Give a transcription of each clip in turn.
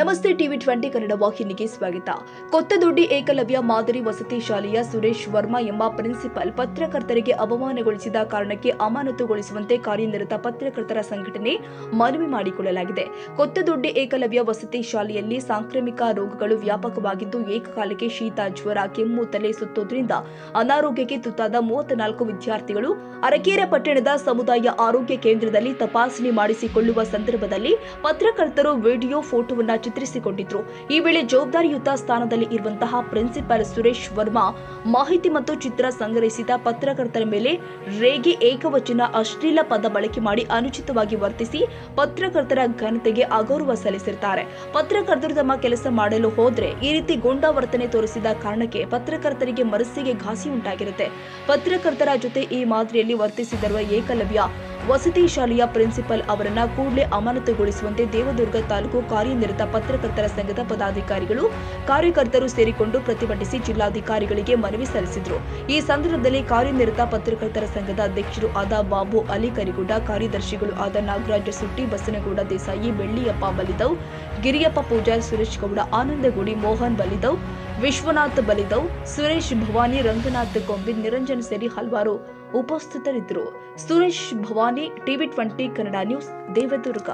ನಮಸ್ತೆ ಟಿವಿ 20 ಕನ್ನಡ ವಾಹಿನಿಗೆ ಸ್ವಾಗತ. ಕೊತ್ತದೊಡ್ಡಿ ಏಕಲವ್ಯ ಮಾದರಿ ವಸತಿ ಶಾಲೆಯ ಸುರೇಶ್ ವರ್ಮಾ ಎಂಬ ಪ್ರಿನ್ಸಿಪಲ್ ಪತ್ರಕರ್ತರಿಗೆ ಅವಮಾನಗೊಳಿಸಿದ ಕಾರಣಕ್ಕೆ ಅಮಾನತುಗೊಳಿಸುವಂತೆ ಕಾರ್ಯನಿರತ ಪತ್ರಕರ್ತರ ಸಂಘಟನೆ ಮನವಿ ಮಾಡಿಕೊಳ್ಳಲಾಗಿದೆ. ಕೊತ್ತದೊಡ್ಡಿ ಏಕಲವ್ಯ ವಸತಿ ಶಾಲೆಯಲ್ಲಿ ಸಾಂಕ್ರಾಮಿಕ ರೋಗಗಳು ವ್ಯಾಪಕವಾಗಿದ್ದು ಏಕಕಾಲಕ್ಕೆ ಶೀತ, ಜ್ವರ, ಕೆಮ್ಮು, ತಲೆ ಸುತ್ತೋದ್ರಿಂದ ಅನಾರೋಗ್ಯಕ್ಕೆ ತುತ್ತಾದ 34 ವಿದ್ಯಾರ್ಥಿಗಳು ಅರಕೇರ ಪಟ್ಟಣದ ಸಮುದಾಯ ಆರೋಗ್ಯ ಕೇಂದ್ರದಲ್ಲಿ ತಪಾಸಣೆ ಮಾಡಿಸಿಕೊಳ್ಳುವ ಸಂದರ್ಭದಲ್ಲಿ ಪತ್ರಕರ್ತರು ವಿಡಿಯೋ ಫೋಟೋವನ್ನ ಚಿತ್ರಿಸಿಕೊಂಡಿದ್ರು. ಈ ವೇಳೆ ಜವಾಬ್ದಾರಿಯುತ ಸ್ಥಾನದಲ್ಲಿ ಇರುವಂತಹ ಪ್ರಿನ್ಸಿಪಲ್ ಸುರೇಶ್ ವರ್ಮಾ ಮಾಹಿತಿ ಮತ್ತು ಚಿತ್ರ ಸಂಗ್ರಹಿಸಿದ ಪತ್ರಕರ್ತರ ಮೇಲೆ ರೇಗೆ, ಏಕವಚನ, ಅಶ್ಲೀಲ ಪದ ಬಳಕೆ ಮಾಡಿ ಅನುಚಿತವಾಗಿ ವರ್ತಿಸಿ ಪತ್ರಕರ್ತರ ಘನತೆಗೆ ಅಗೌರವ ಸಲ್ಲಿಸಿರುತ್ತಾರೆ. ಪತ್ರಕರ್ತರು ತಮ್ಮ ಕೆಲಸ ಮಾಡಲು ಹೋದ್ರೆ ಈ ರೀತಿ ಗೊಂಡಾವರ್ತನೆ ತೋರಿಸಿದ ಕಾರಣಕ್ಕೆ ಪತ್ರಕರ್ತರಿಗೆ ಮನಸ್ಸಿಗೆ ಘಾಸಿ ಉಂಟಾಗಿರುತ್ತೆ. ಪತ್ರಕರ್ತರ ಜೊತೆ ಈ ಮಾದರಿಯಲ್ಲಿ ವರ್ತಿಸಿದರುವ ಏಕಲವ್ಯ ವಸತಿ ಶಾಲೆಯ ಪ್ರಿನ್ಸಿಪಲ್ ಅವರನ್ನ ಕೂಡಲೇ ಅಮಾನತುಗೊಳಿಸುವಂತೆ ದೇವದುರ್ಗ ತಾಲೂಕು ಕಾರ್ಯನಿರತ ಪತ್ರಕರ್ತರ ಸಂಘದ ಪದಾಧಿಕಾರಿಗಳು, ಕಾರ್ಯಕರ್ತರು ಸೇರಿಕೊಂಡು ಪ್ರತಿಭಟಿಸಿ ಜಿಲ್ಲಾಧಿಕಾರಿಗಳಿಗೆ ಮನವಿ ಸಲ್ಲಿಸಿದರು. ಈ ಸಂದರ್ಭದಲ್ಲಿ ಕಾರ್ಯನಿರತ ಪತ್ರಕರ್ತರ ಸಂಘದ ಅಧ್ಯಕ್ಷರು ಆದ ಬಾಬು ಅಲಿ ಕರಿಗುಡ್ಡ, ಕಾರ್ಯದರ್ಶಿಗಳು ಆದ ನಾಗರಾಜ ಸುಟ್ಟಿ, ಬಸನಗೌಡ ದೇಸಾಯಿ, ಬೆಳ್ಳಿಯಪ್ಪ ಬಲಿದವ್, ಗಿರಿಯಪ್ಪ ಪೂಜಾರ್, ಸುರೇಶ್ ಗೌಡ, ಆನಂದಗುಡಿ, ಮೋಹನ್ ಬಲಿದವ್, ವಿಶ್ವನಾಥ್ ಬಲಿದವ್, ಸುರೇಶ್ ಭವಾನಿ, ರಂಗನಾಥ್ ಕೊಂಬಿ, ನಿರಂಜನ್ ಸೇರಿ ಹಲವಾರು ಉಪಸ್ಥಿತರಿದ್ದರು. Suresh Bhavani, TV 20 Kannada news, Devadurga.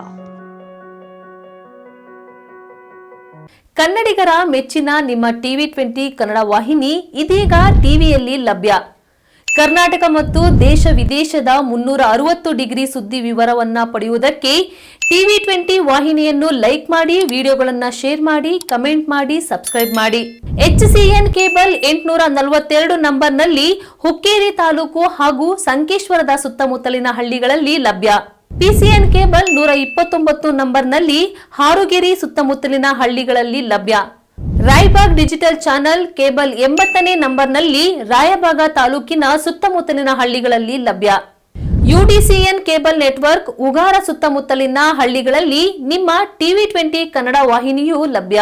ಕನ್ನಡಿಗರ ಮೆಚ್ಚಿನ ನಿಮ್ಮ ಟಿವಿ 20 ಕನ್ನಡ ವಾಹಿನಿ ಇದೀಗ ಟಿವಿಯಲ್ಲಿ ಲಭ್ಯ. ಕರ್ನಾಟಕ ಮತ್ತು ದೇಶ ವಿದೇಶದ 360 ಡಿಗ್ರಿ ಸುದ್ದಿ ವಿವರವನ್ನ ಪಡೆಯುವುದಕ್ಕೆ ಟಿವಿ 20 ವಾಹಿನಿಯನ್ನು ಲೈಕ್ ಮಾಡಿ, ವಿಡಿಯೋಗಳನ್ನು ಶೇರ್ ಮಾಡಿ, ಕಮೆಂಟ್ ಮಾಡಿ, ಸಬ್ಸ್ಕ್ರೈಬ್ ಮಾಡಿ. HCN ಕೇಬಲ್ 842 ನಂಬರ್ನಲ್ಲಿ ಹುಕ್ಕೇರಿ ತಾಲೂಕು ಹಾಗೂ ಸಂಕೇಶ್ವರದ ಸುತ್ತಮುತ್ತಲಿನ ಹಳ್ಳಿಗಳಲ್ಲಿ ಲಭ್ಯ. PCN ಕೇಬಲ್ 129 ನಂಬರ್ನಲ್ಲಿ ಹಾರುಗೆರೆ ಸುತ್ತಮುತ್ತಲಿನ ಹಳ್ಳಿಗಳಲ್ಲಿ ಲಭ್ಯ. ರಾಯಬಾಗ್ ಡಿಜಿಟಲ್ ಚಾನೆಲ್ ಕೇಬಲ್ 80ನೇ ನಂಬರ್ನಲ್ಲಿ ರಾಯಬಾಗ ತಾಲೂಕಿನ ಸುತ್ತಮುತ್ತಲಿನ ಹಳ್ಳಿಗಳಲ್ಲಿ ಲಭ್ಯ. UDCN ಕೇಬಲ್ ನೆಟ್ವರ್ಕ್ ಉಗಾರ ಸುತ್ತಮುತ್ತಲಿನ ಹಳ್ಳಿಗಳಲ್ಲಿ ನಿಮ್ಮ ಟಿವಿ 20 ಕನ್ನಡ ವಾಹಿನಿಯೂ ಲಭ್ಯ.